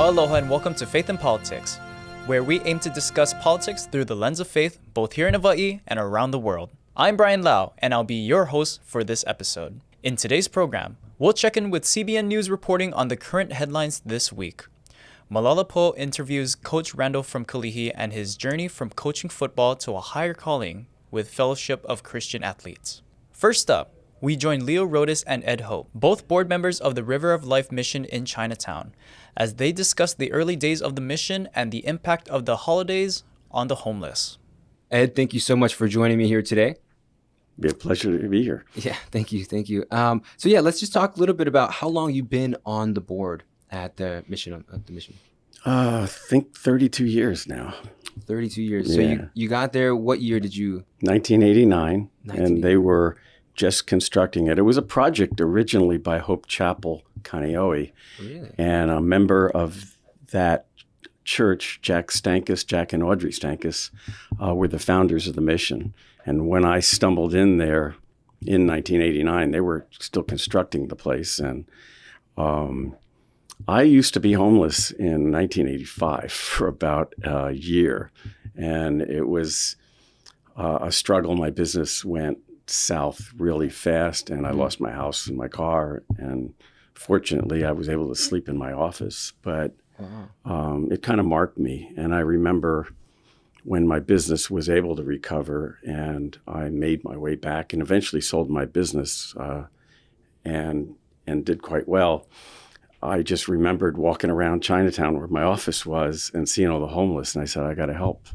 Aloha and welcome to Faith and Politics, where we aim to discuss politics through the lens of faith, both here in Hawaii and around the world. I'm Brian Lau, and I'll be your host for this episode. In today's program, we'll check in with CBN News reporting on the current headlines this week. Malala Po interviews Coach Randall from Kalihi and his journey from coaching football to a higher calling with Fellowship of Christian Athletes. First up, we join Leo Rodas and Ed Hope, both board members of the River of Life mission in Chinatown, as they discuss the early days of the mission and the impact of the holidays on the homeless. Ed, thank you so much for joining me here today. It'd be a pleasure to be here. Yeah, thank you. Let's just talk a little bit about how long you've been on the board at the mission. I think 32 years now. 32 years. Yeah. So you got there. What year did you? 1989, and they were just constructing it. It was a project originally by Hope Chapel, Kaneohe. Really? And a member of that church, Jack and Audrey Stankus, were the founders of the mission. And when I stumbled in there in 1989, they were still constructing the place. And I used to be homeless in 1985 for about a year. And it was a struggle. My business went south really fast, and I lost my house and my car. And fortunately, I was able to sleep in my office. But it kind of marked me. And I remember when my business was able to recover and I made my way back and eventually sold my business and did quite well. I just remembered walking around Chinatown where my office was and seeing all the homeless. And I said, I got to help.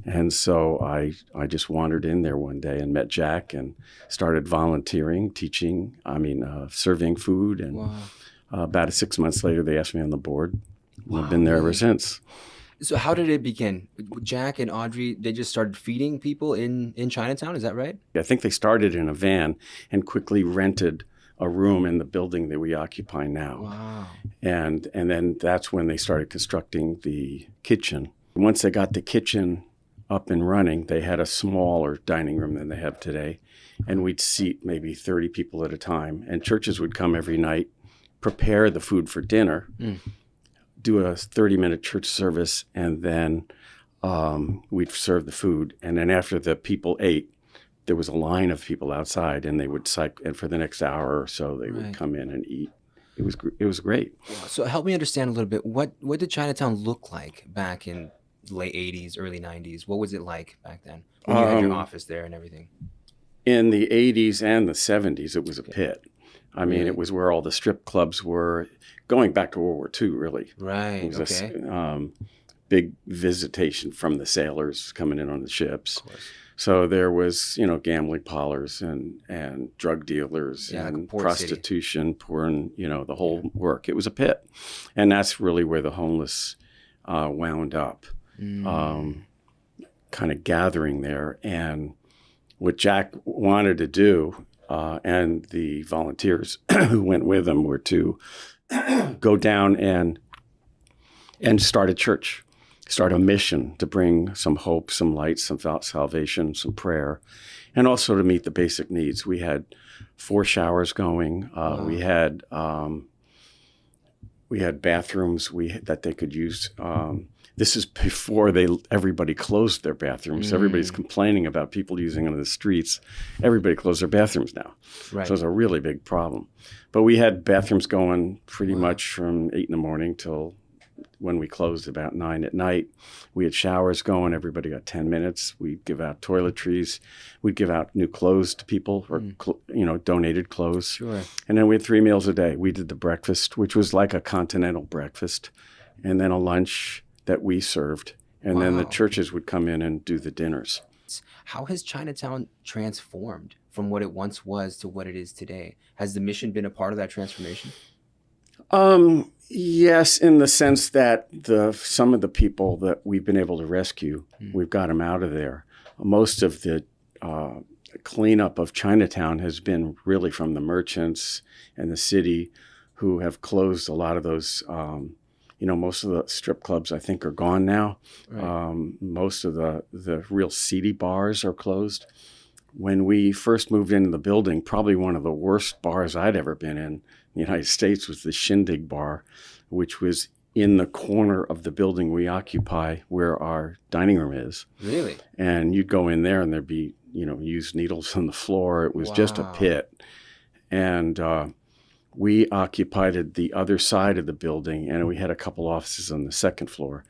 And so I just wandered in there one day and met Jack and started volunteering, serving food. And about 6 months later, they asked me on the board. And I've been there ever since. So how did it begin? Jack and Audrey, they just started feeding people in Chinatown, is that right? I think they started in a van and quickly rented a room in the building that we occupy now. Wow. And then that's when they started constructing the kitchen. Once they got the kitchen up and running, they had a smaller dining room than they have today. And we'd seat maybe 30 people at a time. And churches would come every night, prepare the food for dinner, do a 30-minute church service, and then we'd serve the food. And then after the people ate, there was a line of people outside, and they would and for the next hour or so, they would come in and eat. It was great. So help me understand a little bit. What did Chinatown look like back in the late 80s, early 90s? What was it like back then when you had your office there and everything? In the 80s and the 70s, it was a pit. It was where all the strip clubs were, going back to World War II, really. Right, It was a big visitation from the sailors coming in on the ships. Of course. So there was, gambling parlors and drug dealers and prostitution, porn, the whole work. It was a pit. And that's really where the homeless wound up, kind of gathering there. And what Jack wanted to do, and the volunteers who went with him, were to go down and start a church. Start a mission to bring some hope, some light, some salvation, some prayer, and also to meet the basic needs. We had 4 showers going. We had bathrooms that they could use. This is before everybody closed their bathrooms. Everybody's complaining about people using them in the streets. Everybody closed their bathrooms now. Right. So it's a really big problem. But we had bathrooms going pretty much from 8 in the morning till when we closed about 9 at night. We had showers going. Everybody got 10 minutes. We'd give out toiletries. We'd give out new clothes to people, or donated clothes. Sure. And then we had 3 meals a day. We did the breakfast, which was like a continental breakfast, and then a lunch that we served. And then the churches would come in and do the dinners. How has Chinatown transformed from what it once was to what it is today? Has the mission been a part of that transformation? Yes, in the sense that some of the people that we've been able to rescue, we've got them out of there. Most of the cleanup of Chinatown has been really from the merchants and the city, who have closed a lot of those. Most of the strip clubs, I think, are gone now. Right. Most of the real seedy bars are closed. When we first moved into the building, probably one of the worst bars I'd ever been in the United States was the Shindig Bar, which was in the corner of the building we occupy where our dining room is. Really? And you'd go in there and there'd be, used needles on the floor. It was just a Wow. pit. And we occupied the other side of the building, and we had a couple offices on the second floor.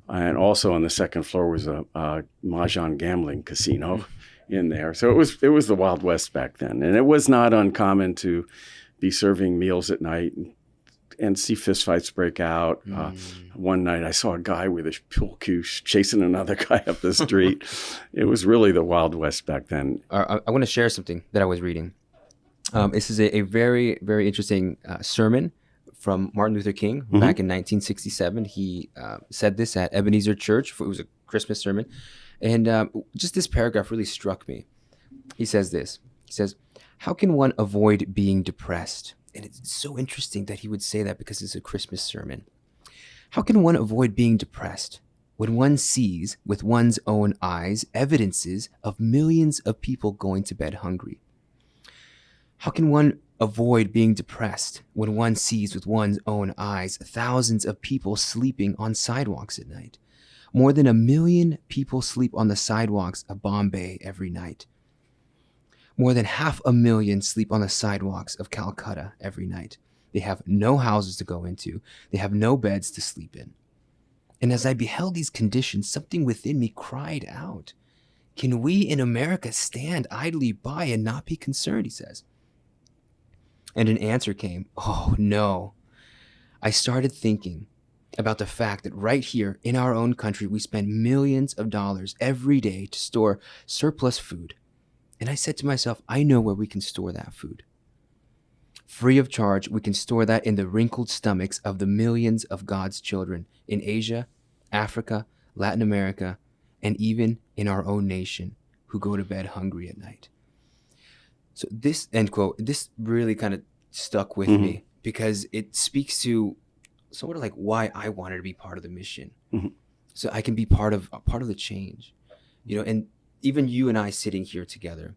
And also on the second floor was a mahjong gambling casino in there. So it was the Wild West back then. And it was not uncommon to be serving meals at night and see fistfights break out. One night I saw a guy with a pool cue chasing another guy up the street. It was really the Wild West back then. I want to share something that I was reading. This is a very, very interesting sermon from Martin Luther King back in 1967. He said this at Ebenezer Church. It was a Christmas sermon. And just this paragraph really struck me. He says this. He says, "How can one avoid being depressed?" And it's so interesting that he would say that because it's a Christmas sermon. How can one avoid being depressed when one sees with one's own eyes evidences of millions of people going to bed hungry? How can one avoid being depressed when one sees with one's own eyes thousands of people sleeping on sidewalks at night? More than 1 million people sleep on the sidewalks of Bombay every night. More than 500,000 sleep on the sidewalks of Calcutta every night. They have no houses to go into. They have no beds to sleep in. And as I beheld these conditions, something within me cried out, "Can we in America stand idly by and not be concerned?" he says. And an answer came, "Oh, no." I started thinking about the fact that right here in our own country, we spend millions of dollars every day to store surplus food. And I said to myself, I know where we can store that food. Free of charge, we can store that in the wrinkled stomachs of the millions of God's children in Asia, Africa, Latin America, and even in our own nation who go to bed hungry at night. So this, end quote, this really kind of stuck with me because it speaks to sort of like why I wanted to be part of the mission. So I can be part of the change, and even you and I sitting here together,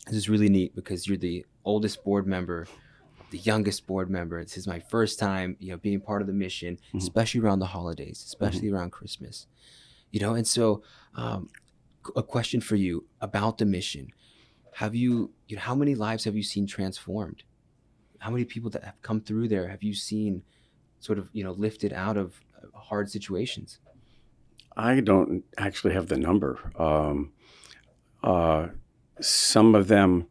this is really neat because you're the oldest board member, the youngest board member. This is my first time, being part of the mission, especially around the holidays, especially around Christmas, and so a question for you about the mission. Have you, how many lives have you seen transformed? How many people that have come through there have you seen sort of, lifted out of hard situations? I don't actually have the number. Some of them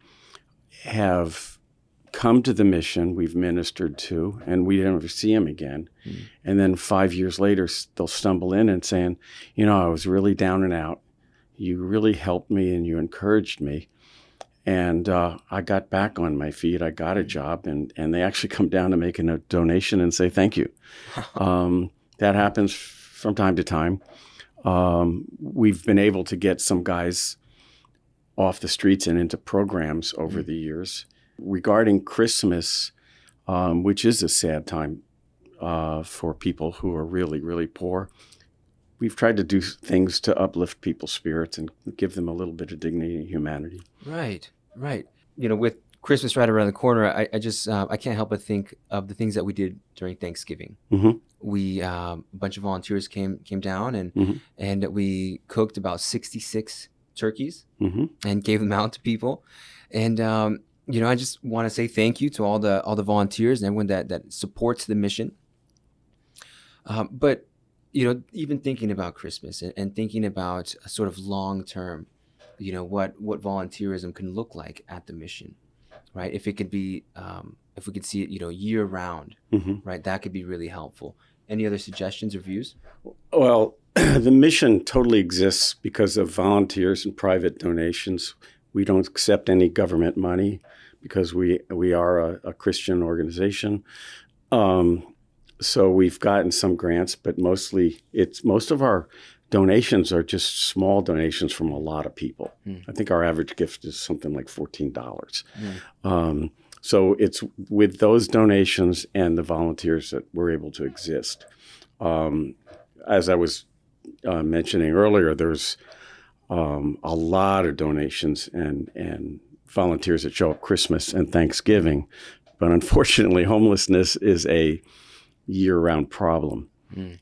have come to the mission we've ministered to, and we never see them again. And then 5 years later, they'll stumble in and saying, I was really down and out. You really helped me and you encouraged me. And I got back on my feet. I got a job, and they actually come down to make a donation and say thank you. That happens from time to time. We've been able to get some guys off the streets and into programs over the years. Regarding Christmas, which is a sad time for people who are really, really poor, we've tried to do things to uplift people's spirits and give them a little bit of dignity and humanity. Right. With Christmas right around the corner, I just I can't help but think of the things that we did during Thanksgiving. We a bunch of volunteers came down and we cooked about 66 turkeys and gave them out to people. And I just want to say thank you to all the volunteers and everyone that supports the mission. But even thinking about Christmas and thinking about a sort of long term, what volunteerism can look like at the mission, right? If it could be, if we could see it, year round, right? That could be really helpful. Any other suggestions or views? Well, the mission totally exists because of volunteers and private donations. We don't accept any government money because we are a Christian organization. So we've gotten some grants, but most of our donations are just small donations from a lot of people. I think our average gift is something like $14. So it's with those donations and the volunteers that we're able to exist. As I was mentioning earlier, there's a lot of donations and volunteers that show up Christmas and Thanksgiving. But unfortunately, homelessness is a year-round problem.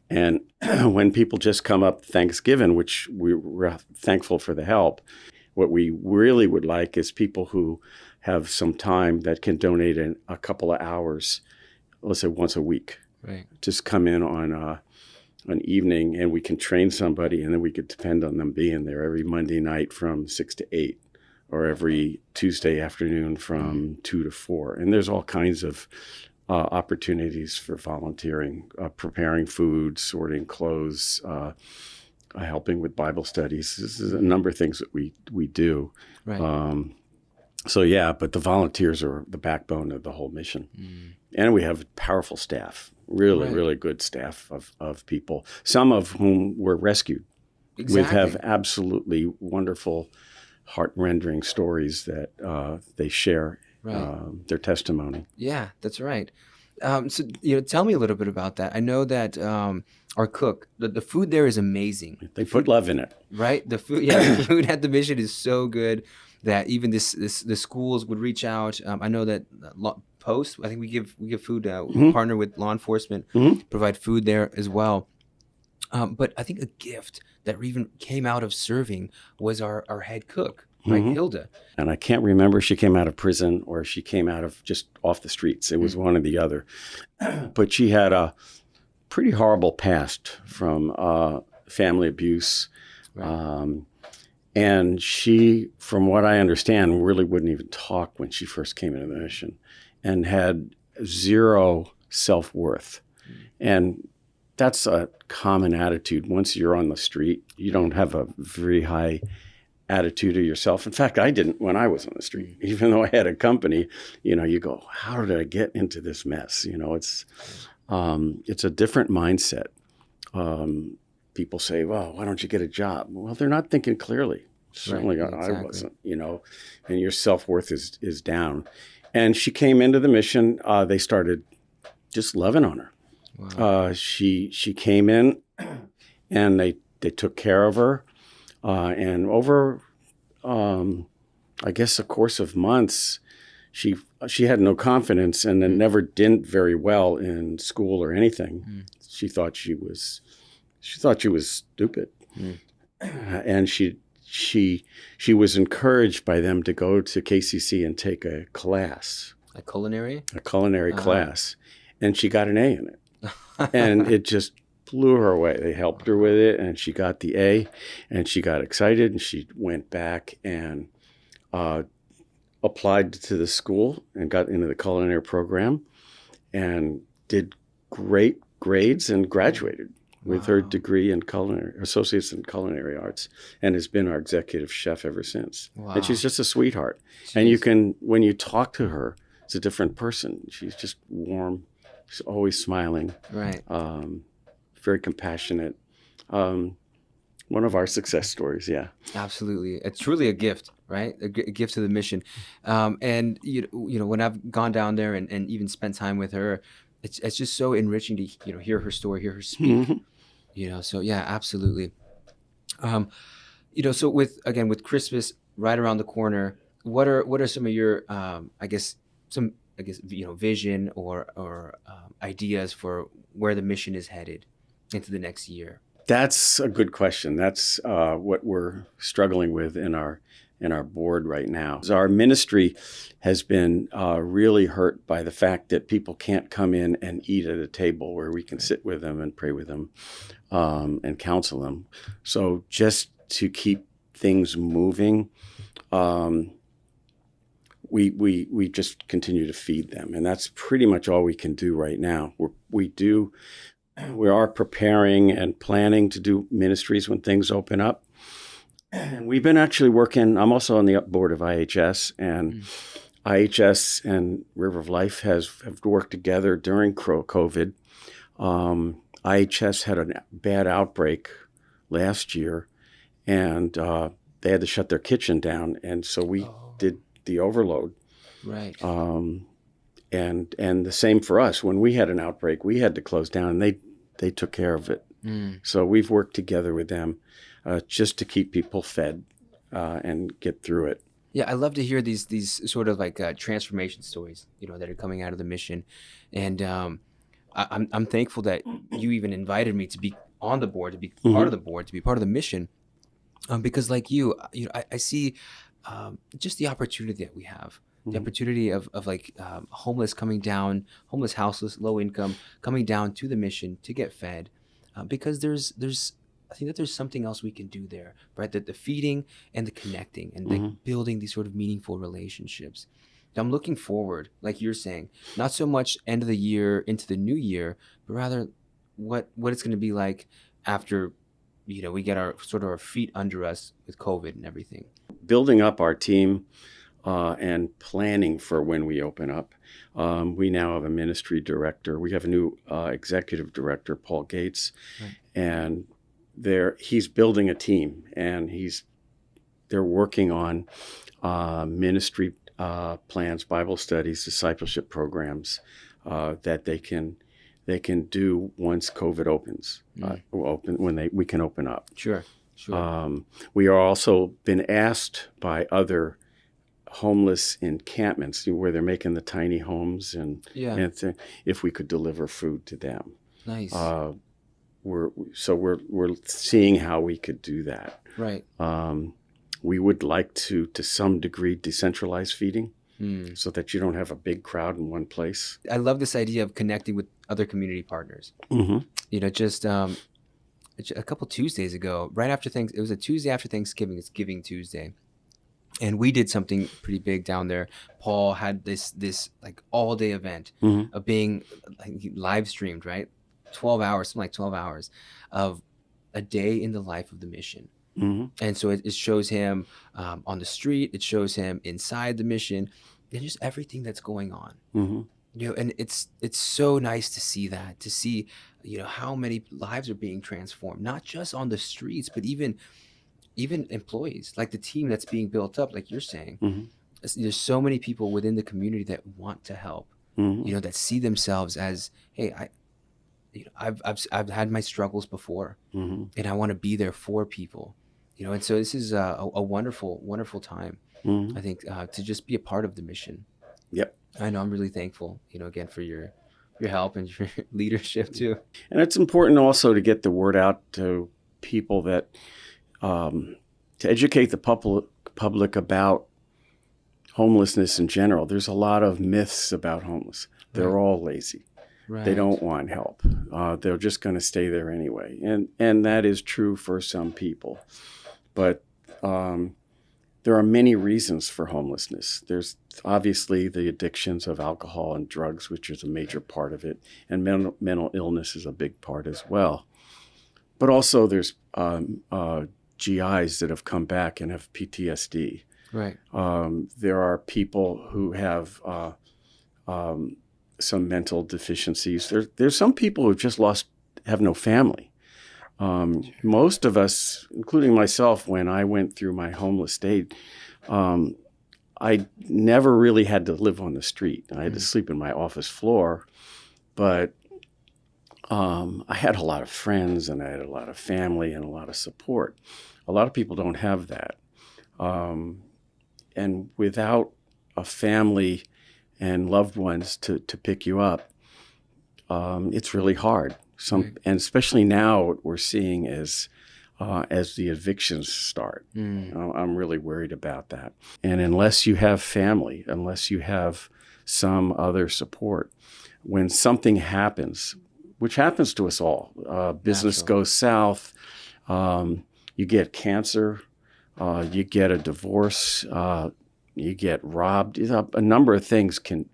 And when people just come up Thanksgiving, which we're thankful for the help, what we really would like is people who have some time that can donate in a couple of hours, let's say once a week. Right. Just come in on an evening, and we can train somebody, and then we could depend on them being there every Monday night from 6 to 8, or every Tuesday afternoon from 2 to 4. And there's all kinds of opportunities for volunteering, preparing food, sorting clothes, helping with Bible studies. This is a number of things that we do. Right. So yeah, but the volunteers are the backbone of the whole mission. And we have powerful staff, really good staff of people, some of whom were rescued. Exactly. We have absolutely wonderful, heart-rending stories that they share, their testimony. Yeah, that's right. So, tell me a little bit about that. I know that our cook, the food there is amazing. They put love in it. Right? The food, the food at the mission is so good that even the schools would reach out. I know that Post, I think we give food, partner with law enforcement, provide food there as well. But I think a gift that even came out of serving was our head cook, right, Hilda. And I can't remember if she came out of prison or she came out of just off the streets. It was one or the other. But she had a pretty horrible past from family abuse. Right. And she, from what I understand, really wouldn't even talk when she first came into the mission, and had zero self-worth. And that's a common attitude. Once you're on the street, you don't have a very high attitude of yourself. In fact, I didn't when I was on the street. Even though I had a company, you go, how did I get into this mess? It's a different mindset. People say, well, why don't you get a job? Well, they're not thinking clearly. Certainly I wasn't, and your self-worth is down. And she came into the mission. They started just loving on her. Wow. She came in, and they took care of her. And over, I guess, a course of months, she had no confidence, and then never did very well in school or anything. She thought she was stupid, and she was encouraged by them to go to KCC and take a class, a culinary class, and she got an A in it, and it just blew her away. They helped her with it, and she got the A, and she got excited, and she went back and applied to the school and got into the culinary program, and did great grades and graduated with her degree in associates in culinary arts, and has been our executive chef ever since. Wow. And she's just a sweetheart. Jeez. And when you talk to her, it's a different person. She's just warm. She's always smiling. Right. Very compassionate. One of our success stories, yeah. Absolutely. It's truly a gift, right? A gift to the mission. And when I've gone down there and even spent time with her, it's just so enriching to hear her story, hear her speak. So yeah, absolutely. So with Christmas right around the corner, what are some of your vision or ideas for where the mission is headed into the next year? That's a good question. That's what we're struggling with in our board right now. Our ministry has been really hurt by the fact that people can't come in and eat at a table where we can sit with them and pray with them and counsel them. So just to keep things moving, we just continue to feed them, and that's pretty much all we can do right now. We are preparing and planning to do ministries when things open up. And we've been actually working, I'm also on the board of IHS, and IHS and River of Life have worked together during COVID. IHS had a bad outbreak last year, and they had to shut their kitchen down, and so we did the overload. Right. And the same for us. When we had an outbreak, we had to close down, and they took care of it. So we've worked together with them just to keep people fed and get through it. Yeah, I love to hear these sort of like transformation stories, that are coming out of the mission. And I'm thankful that you even invited me to be on the board, to be Mm-hmm. part of the board, to be part of the mission, because like you know, I see just the opportunity that we have. The opportunity of like homeless coming down, homeless, houseless, low income, coming down to the mission to get fed, because there's I think that there's something else we can do there, right? That the feeding and the connecting and like building these sort of meaningful relationships. I'm looking forward, like you're saying, not so much end of the year into the new year, but rather what it's going to be like after, you know, we get our sort of our feet under us with COVID and everything. Building up our team and planning for when we open up. We now have a ministry director. We have a new executive director, Paul Gates, Right. and he's building a team, and they're working on ministry plans, Bible studies, discipleship programs that they can do once COVID opens. We can open up. Sure. We are also been asked by other homeless encampments where they're making the tiny homes and if we could deliver food to them. Nice. We're seeing how we could do that. Right. We would like to some degree, decentralize feeding so that you don't have a big crowd in one place. I love this idea of connecting with other community partners. Mm-hmm. You know, just a couple Tuesdays ago, right after it was a Tuesday after Thanksgiving. It's Giving Tuesday. And we did something pretty big down there. Paul had this like all day event of being live streamed, right? 12 hours, something like 12 hours of a day in the life of the mission. Mm-hmm. And so it shows him on the street, it shows him inside the mission, and just everything that's going on. Mm-hmm. You know, and it's so nice to see that, to see, you know, how many lives are being transformed, not just on the streets, but even employees, like the team that's being built up, like you're saying. Mm-hmm. There's so many people within the community that want to help, Mm-hmm. you know, that see themselves as, hey, I've had my struggles before, Mm-hmm. and I want to be there for people, you know. And so this is a wonderful, wonderful time, Mm-hmm. I think, to just be a part of the mission. Yep. I know I'm really thankful, you know, again, for your help and your leadership too. And it's important also to get the word out to people that to educate the public about homelessness in general. There's a lot of myths about homeless. They're all lazy. Right. They don't want help. They're just going to stay there anyway. And that is true for some people. But there are many reasons for homelessness. There's obviously the addictions of alcohol and drugs, which is a major part of it. And mental illness is a big part as well. But also there's GIs that have come back and have PTSD. Right. There are people who have some mental deficiencies. There's some people who just have no family. Most of us, including myself, when I went through my homeless state, I never really had to live on the street. I had to sleep in my office floor, but I had a lot of friends and I had a lot of family and a lot of support. A lot of people don't have that. And without a family and loved ones to pick you up, it's really hard. Right. And especially now, what we're seeing is as the evictions start. I'm really worried about that. And unless you have family, unless you have some other support, when something happens, which happens to us all, business Natural. goes south, you get cancer, you get a divorce, you get robbed. A number of things can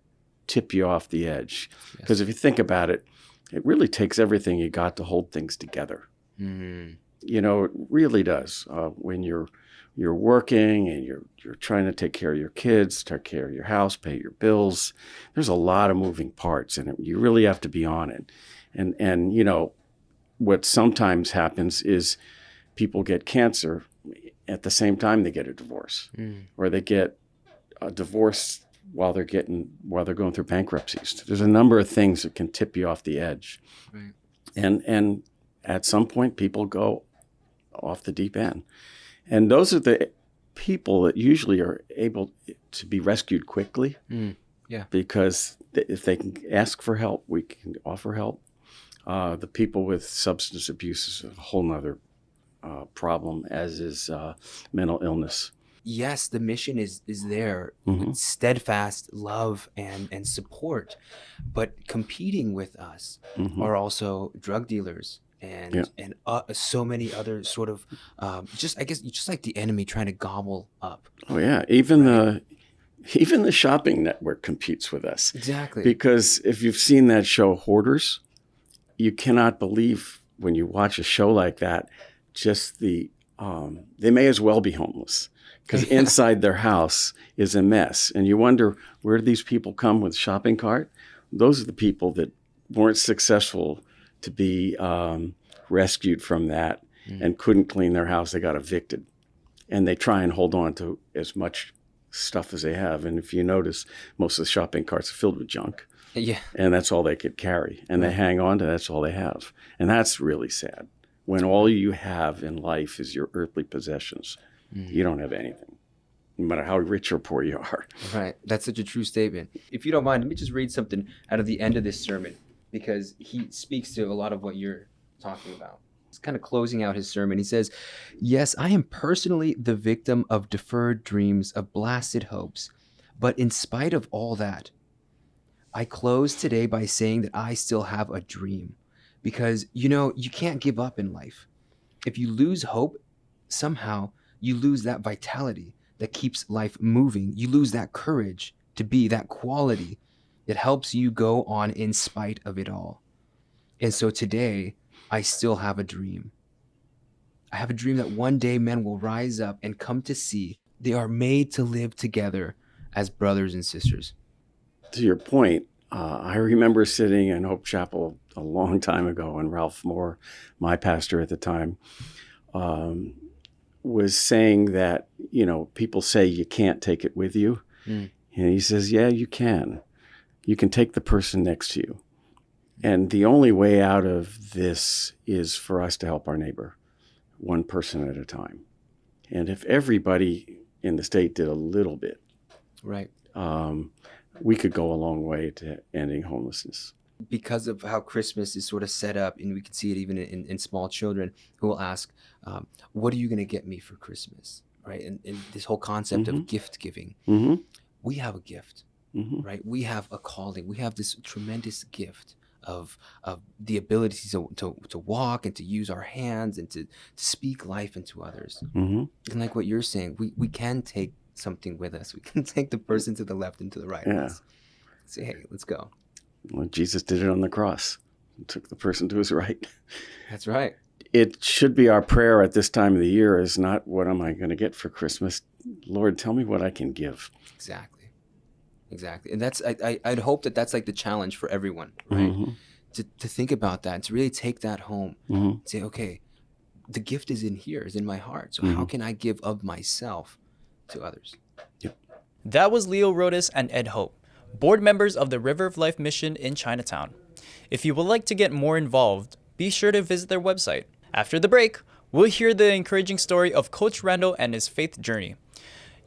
tip you off the edge. Because if you think about it, it really takes everything you got to hold things together. Mm-hmm. You know, it really does. When you're working and you're trying to take care of your kids, take care of your house, pay your bills, there's a lot of moving parts, and you really have to be on it. And you know, what sometimes happens is people get cancer at the same time they get a divorce, or they get a divorce while they're going through bankruptcies. There's a number of things that can tip you off the edge. Right. And at some point people go off the deep end. And those are the people that usually are able to be rescued quickly Yeah. Because if they can ask for help, we can offer help. The people with substance abuse is a whole nother problem, as is mental illness. Yes, the mission is there, with steadfast love and support, but competing with us are also drug dealers and so many other sort of just like the enemy trying to gobble up. Oh yeah, even the shopping network competes with us. Exactly. Because if you've seen that show Hoarders, you cannot believe when you watch a show like that, just they may as well be homeless. Because inside their house is a mess. And you wonder, where do these people come with shopping cart? Those are the people that weren't successful to be rescued from that and couldn't clean their house. They got evicted. And they try and hold on to as much stuff as they have. And if you notice, most of the shopping carts are filled with junk. Yeah. And that's all they could carry. And they hang on to that's all they have. And that's really sad. When all you have in life is your earthly possessions, you don't have anything, no matter how rich or poor you are. Right. That's such a true statement. If you don't mind, let me just read something out of the end of this sermon, because he speaks to a lot of what you're talking about. He's kind of closing out his sermon. He says, "Yes, I am personally the victim of deferred dreams, of blasted hopes. But in spite of all that, I close today by saying that I still have a dream. Because, you can't give up in life. If you lose hope, somehow you lose that vitality that keeps life moving. You lose that courage to be, that quality that helps you go on in spite of it all. And so today, I still have a dream. I have a dream that one day men will rise up and come to see they are made to live together as brothers and sisters." To your point, I remember sitting in Hope Chapel a long time ago, and Ralph Moore, my pastor at the time, was saying that, people say you can't take it with you. And he says, yeah, you can. You can take the person next to you. And the only way out of this is for us to help our neighbor, one person at a time. And if everybody in the state did a little bit, right, we could go a long way to ending homelessness. Because of how Christmas is sort of set up, and we can see it even in small children who will ask, what are you going to get me for Christmas? Right? And this whole concept of gift giving. We have a gift, right? We have a calling. We have this tremendous gift of the ability to walk and to use our hands and to speak life into others. And like what you're saying, we can take something with us. We can take the person to the left and to the right. Yeah. Say, hey, let's go. Well, Jesus did it on the cross. He took the person to his right. That's right. It should be our prayer at this time of the year is not, what am I going to get for Christmas? Lord, tell me what I can give. Exactly. And that's, I'd hope that that's like the challenge for everyone, right? To think about that and to really take that home. Say, okay, the gift is in here, is in my heart. So how can I give of myself to others? Yep. That was Leo Rodas and Ed Hope, board members of the River of Life mission in Chinatown. If you would like to get more involved, be sure to visit their website. After the break, we'll hear the encouraging story of Coach Randall and his faith journey.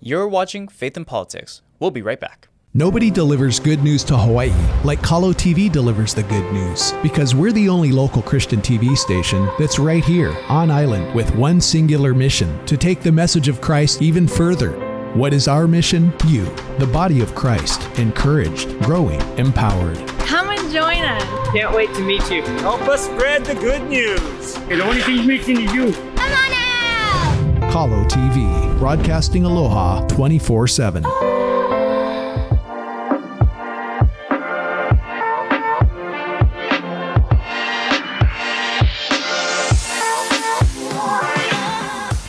You're watching Faith in Politics. We'll be right back. Nobody delivers good news to Hawaii like Kalo TV delivers the good news, because we're the only local Christian TV station that's right here on island with one singular mission: to take the message of Christ even further. What is our mission? You, the body of Christ, encouraged, growing, empowered. Come and join us. Can't wait to meet you. Help us spread the good news. The only thing missing is you. Come on out! Kalo TV, broadcasting aloha 24/7.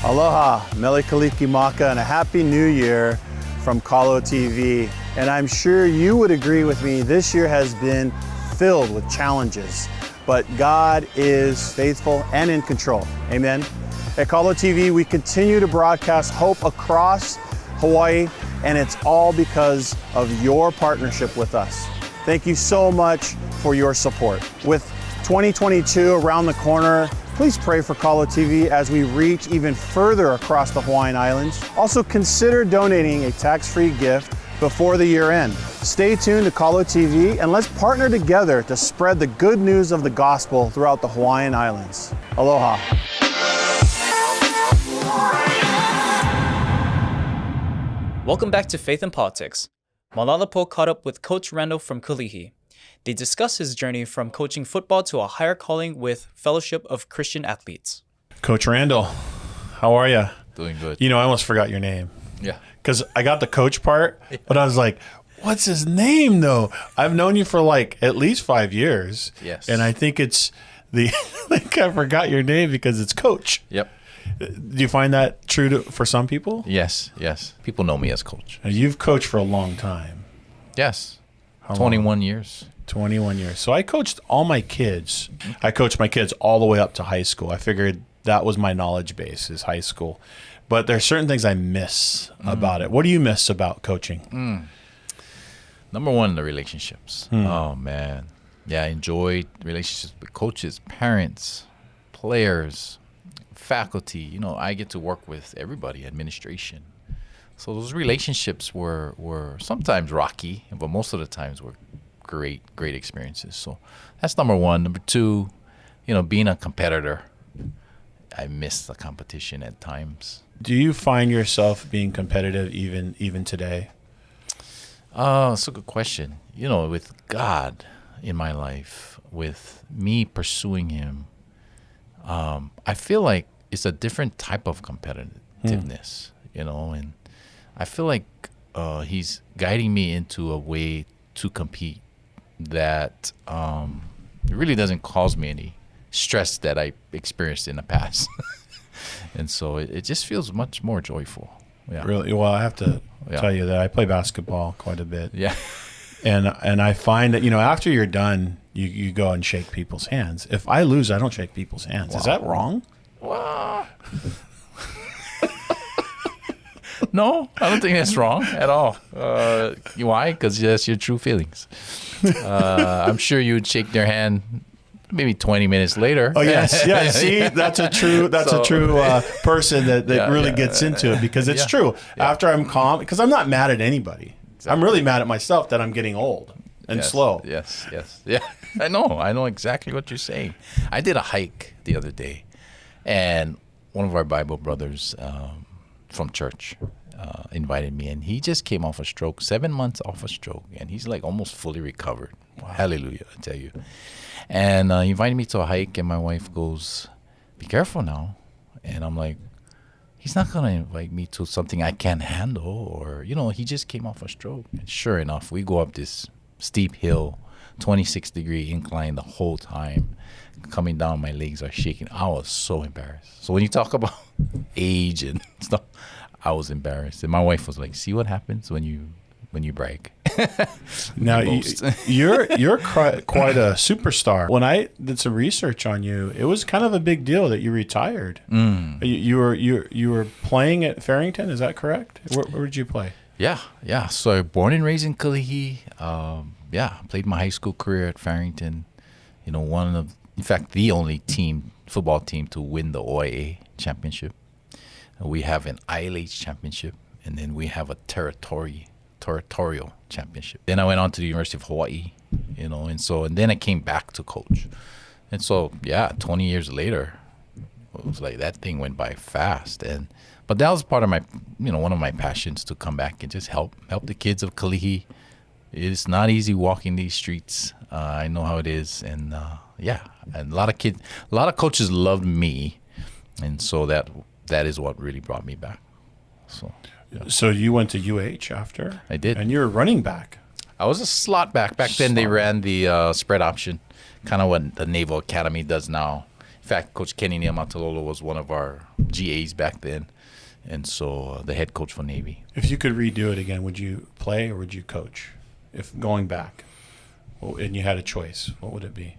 Aloha, Mele Kaliki Maka, and a Happy New Year from Kalo TV. And I'm sure you would agree with me, this year has been filled with challenges, but God is faithful and in control. Amen. At Kalo TV, we continue to broadcast hope across Hawaii, and it's all because of your partnership with us. Thank you so much for your support. With 2022 around the corner, please pray for Kalo TV as we reach even further across the Hawaiian Islands. Also consider donating a tax-free gift before the year end. Stay tuned to Kalo TV and let's partner together to spread the good news of the gospel throughout the Hawaiian Islands. Aloha. Welcome back to Faith and Politics. Malalapo caught up with Coach Randall from Kalihi. They discuss his journey from coaching football to a higher calling with Fellowship of Christian Athletes. Coach Randall, how are you? Doing good. You know, I almost forgot your name. Yeah. Because I got the coach part, but I was like, what's his name, though? I've known you for like at least 5 years. Yes. And I think it's I think I forgot your name because it's Coach. Yep. Do you find that true for some people? Yes. People know me as Coach. Now, you've coached for a long time. Yes. How 21 long? years. 21 years. So I coached all my kids. I coached my kids all the way up to high school. I figured that was my knowledge base is high school. But there are certain things I miss about it. What do you miss about coaching? Number one, the relationships. Oh, man. Yeah, I enjoyed relationships with coaches, parents, players, faculty. You know, I get to work with everybody, administration. So those relationships were sometimes rocky, but most of the times were great experiences. So that's number one. Number two, you know, being a competitor, I miss the competition at times. Do you find yourself being competitive even today? That's a good question. You know, with God in my life, with me pursuing Him, I feel like it's a different type of competitiveness, you know, and I feel like He's guiding me into a way to compete that really doesn't cause me any stress that I experienced in the past. And so it just feels much more joyful. Yeah. Really? Well, I have to tell you that I play basketball quite a bit. Yeah. And I find that, you know, after you're done, you go and shake people's hands. If I lose, I don't shake people's hands. Wow. Is that wrong? Wow. No, I don't think that's wrong at all. Why? Because that's your true feelings. I'm sure you would shake their hand maybe 20 minutes later. Oh, yes. Yeah. See, that's a true person that really gets into it, because it's true. Yeah. After I'm calm, because I'm not mad at anybody. Exactly. I'm really mad at myself that I'm getting old and slow. Yes. Yeah. I know exactly what you're saying. I did a hike the other day, and one of our Bible brothers from church invited me, and he just came off a stroke, 7 months off a stroke, and he's like almost fully recovered. Wow. Hallelujah, I tell you. And he invited me to a hike, and my wife goes, "Be careful now." And I'm like, he's not going to invite me to something I can't handle, or, you know, he just came off a stroke. And sure enough, we go up this steep hill, 26-degree incline the whole time. Coming down, my legs are shaking. I was so embarrassed. So when you talk about age and stuff, I was embarrassed. And my wife was like, "See what happens when you brag." Now, you're quite a superstar. When I did some research on you, it was kind of a big deal that you retired. You were playing at Farrington, is that correct? Where did you play? Yeah. So born and raised in Kalihi. Played my high school career at Farrington. You know, in fact, the only football team to win the OIA championship. We have an ILH championship, and then we have a territorial championship. Then I went on to the University of Hawaii, you know, and then I came back to coach. And so, 20 years later, it was like that thing went by fast. But that was part of my, you know, one of my passions, to come back and just help the kids of Kalihi. It's not easy walking these streets. I know how it is. And and a lot of coaches loved me. And so that is what really brought me back. So you went to UH after? I did. And you're a running back. I was a slot back. Back then they ran the spread option, kind of what the Naval Academy does now. In fact, Coach Kenny Niamatalolo was one of our GAs back then, and so the head coach for Navy. If you could redo it again, would you play or would you coach? If going back, and you had a choice, what would it be?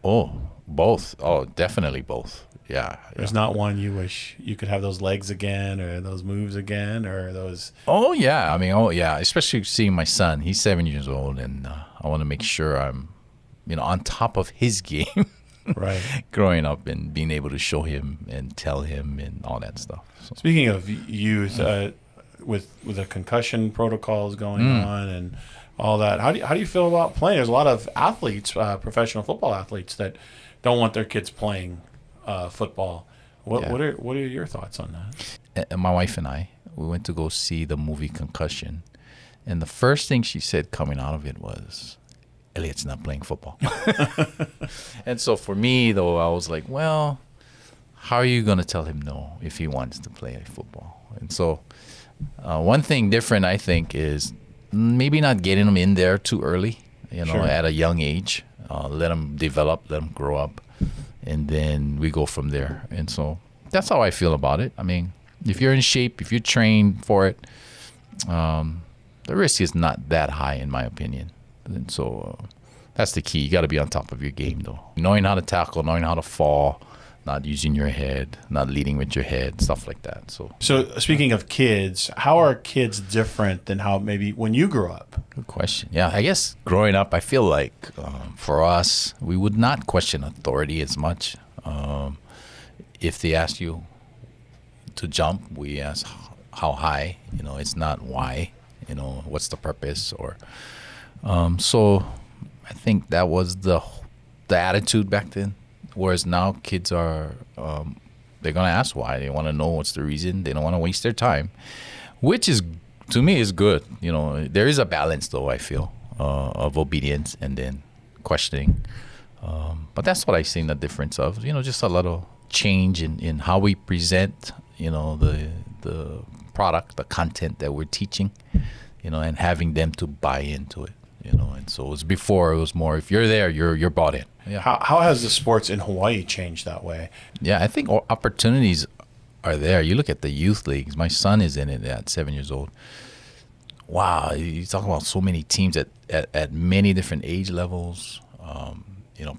Oh, both. Oh, definitely both. Yeah. There's not one you wish you could have those legs again, or those moves again, or those. Oh yeah, especially seeing my son. He's 7 years old, and I want to make sure I'm, you know, on top of his game. Right. Growing up and being able to show him and tell him and all that stuff. So. Speaking of youth, with the concussion protocols going on and all that. How do you feel about playing? There's a lot of athletes, professional football athletes, that don't want their kids playing football. What are your thoughts on that? And my wife and I, we went to go see the movie Concussion, and the first thing she said coming out of it was, Elliot's not playing football. And so for me, though, I was like, well, how are you going to tell him no if he wants to play football? And so one thing different, I think, is maybe not getting him in there too early, at a young age. Let him develop, let him grow up, and then we go from there. And so that's how I feel about it. I mean, if you're in shape, if you're trained for it, the risk is not that high, in my opinion. And so that's the key. You got to be on top of your game, though. Knowing how to tackle, knowing how to fall, not using your head, not leading with your head, stuff like that. So speaking of kids, how are kids different than how maybe when you grew up? Good question. Yeah, I guess growing up, I feel like for us, we would not question authority as much. If they ask you to jump, we ask how high. It's not why. What's the purpose? Or so I think that was the attitude back then. Whereas now kids are, they're going to ask why. They want to know what's the reason. They don't want to waste their time, which is, to me, is good. There is a balance, though, I feel, of obedience and then questioning. But that's what I've seen the difference of, just a little change in how we present, the product, the content that we're teaching, and having them to buy into it. And so it was more, if you're there, you're bought in. Yeah. How has the sports in Hawaii changed that way? Yeah, I think opportunities are there. You look at the youth leagues. My son is in it at 7 years old. Wow, you talk about so many teams at many different age levels.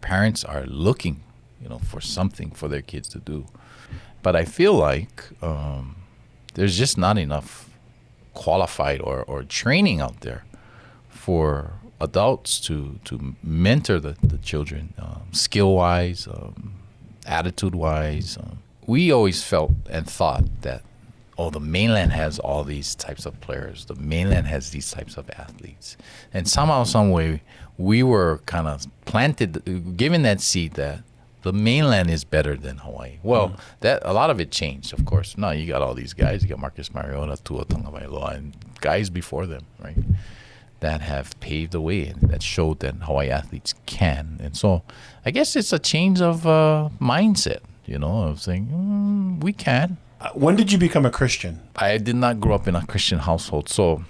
Parents are looking, for something for their kids to do. But I feel like there's just not enough qualified or training out there for adults to mentor the children, skill-wise, attitude-wise. We always felt and thought that, the mainland has all these types of players. The mainland has these types of athletes. And somehow, some way, we were kind of given that seed that the mainland is better than Hawaii. Well, that a lot of it changed, of course. Now you got all these guys. You got Marcus Mariota, Tua Tagovailoa, and guys before them, right? That have paved the way and that showed that Hawaii athletes can. And so I guess it's a change of mindset, of saying, we can. When did you become a Christian? I did not grow up in a Christian household. So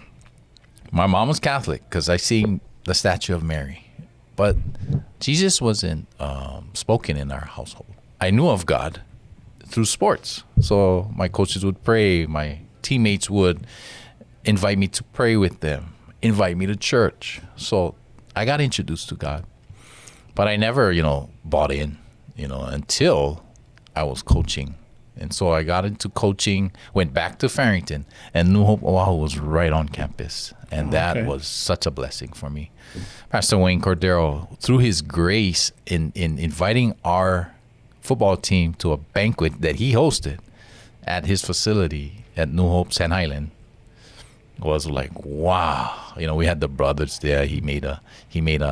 my mom was Catholic because I seen the statue of Mary. But Jesus wasn't spoken in our household. I knew of God through sports. So my coaches would pray. My teammates would invite me to pray with them, invite me to church. So I got introduced to God. But I never, bought in, until I was coaching. And so I got into coaching, went back to Farrington, and New Hope, Oahu was right on campus. And that was such a blessing for me. Pastor Wayne Cordero, through his grace in inviting our football team to a banquet that he hosted at his facility at New Hope, San Highland, was like, wow. We had the brothers there. He made a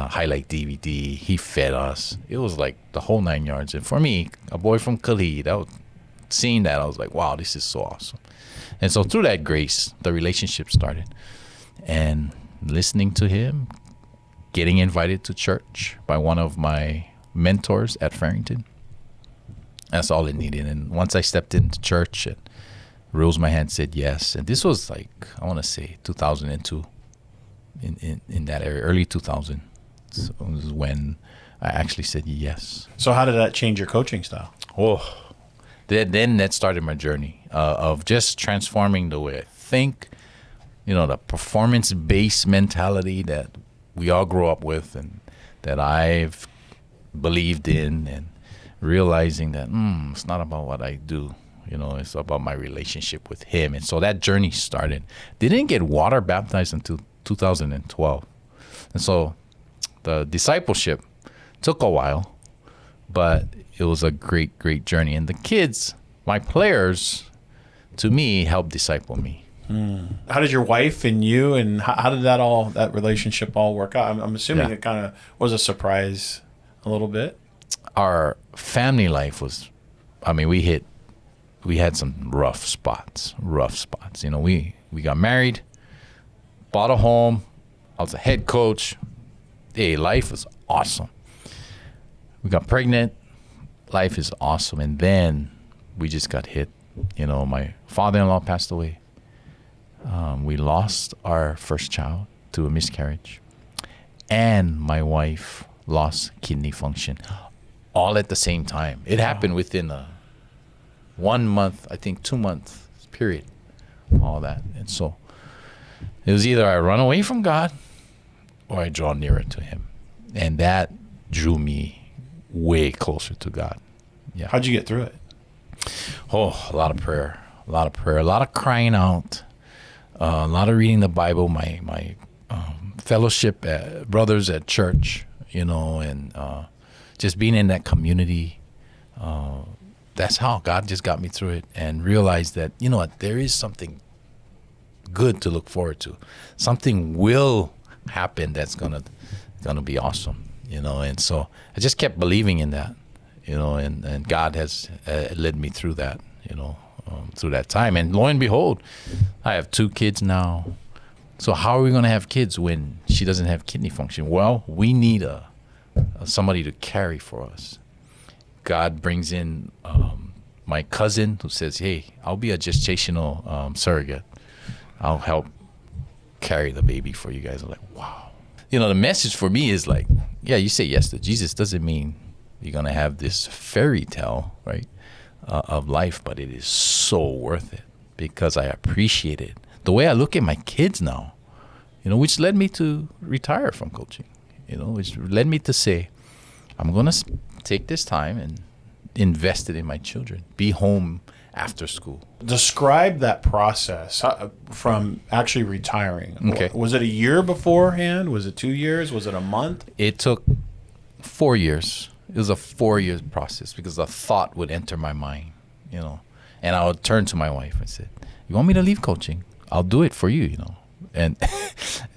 highlight DVD. He fed us. It was like the whole 9 yards. And for me, a boy from Kalihi, seeing that, I was like, wow, this is so awesome. And so through that grace, the relationship started. And listening to him, getting invited to church by one of my mentors at Farrington, that's all it needed. And once I stepped into church and rose my hand, said yes. And this was like, I want to say 2002, in that area, early 2000. So it was when I actually said yes. So how did that change your coaching style? Then that started my journey of just transforming the way I think, the performance-based mentality that we all grew up with and that I've believed in, and realizing that it's not about what I do. It's about my relationship with him. And so that journey started. Didn't get water baptized until 2012. And so the discipleship took a while, but it was a great, great journey. And the kids, my players, to me, helped disciple me. How did your wife and you, and how did that relationship all work out? I'm assuming it kind of was a surprise a little bit. Our family life was, I mean, we had some rough spots. You know, we got married, bought a home. I was a head coach. Hey, life was awesome. We got pregnant. Life is awesome. And then we just got hit. You know, my father-in-law passed away. We lost our first child to a miscarriage. And my wife lost kidney function all at the same time. It happened within a 1 month, I think 2 month period, all that. And so it was either I run away from God or I draw nearer to him. And that drew me way closer to God. Yeah. How'd you get through it? Oh, a lot of prayer, a lot of crying out, a lot of reading the Bible, my fellowship, brothers at church, you know, and just being in that community. That's how God just got me through it, and realized that, you know what, there is something good to look forward to. Something will happen that's gonna be awesome, you know. And so I just kept believing in that, you know, and God has led me through that, you know, through that time. And lo and behold, I have 2 kids now. So how are we going to have kids when she doesn't have kidney function? Well, we need somebody to carry for us. God brings in my cousin who says, hey, I'll be a gestational surrogate. I'll help carry the baby for you guys. I'm like, wow. You know, the message for me is like, yeah, you say yes to Jesus doesn't mean you're going to have this fairy tale, right, of life, but it is so worth it because I appreciate it. The way I look at my kids now, you know, which led me to retire from coaching, you know, which led me to say, I'm going to take this time and invest it in my children, be home after school. Describe that process from actually retiring. Okay. Was it a year beforehand? Was it 2 years? Was it a month? It took 4 years. It was a 4-year process because the thought would enter my mind, you know, and I would turn to my wife and say, you want me to leave coaching? I'll do it for you, you know. And,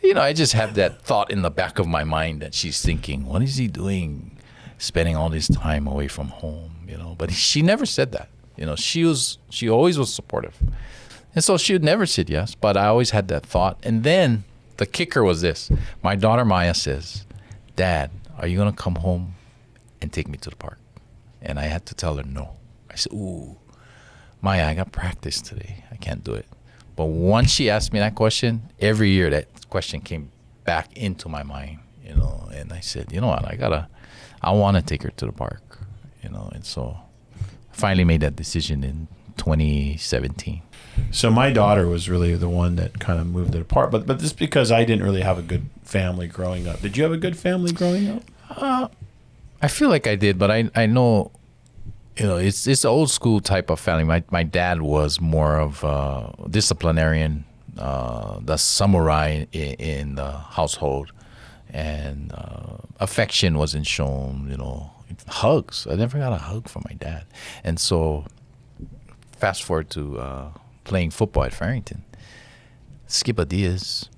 you know, I just have that thought in the back of my mind that she's thinking, what is he doing, spending all this time away from home, you know. But she never said that. You know, she always was supportive. And so she would never said yes, but I always had that thought. And then the kicker was this. My daughter Maya says, Dad, are you going to come home and take me to the park? And I had to tell her no. I said, ooh, Maya, I got practice today. I can't do it. But once she asked me that question, every year that question came back into my mind, you know. And I said, you know what, I want to take her to the park, you know. And so I finally made that decision in 2017. So my daughter was really the one that kind of moved it apart. But just because I didn't really have a good family growing up. Did you have a good family growing up? I feel like I did, but I know, you know, it's the old school type of family. My dad was more of a disciplinarian, the samurai in the household, and affection wasn't shown, you know. Hugs. I never got a hug from my dad. And so fast forward to playing football at Farrington. Skip Diaz,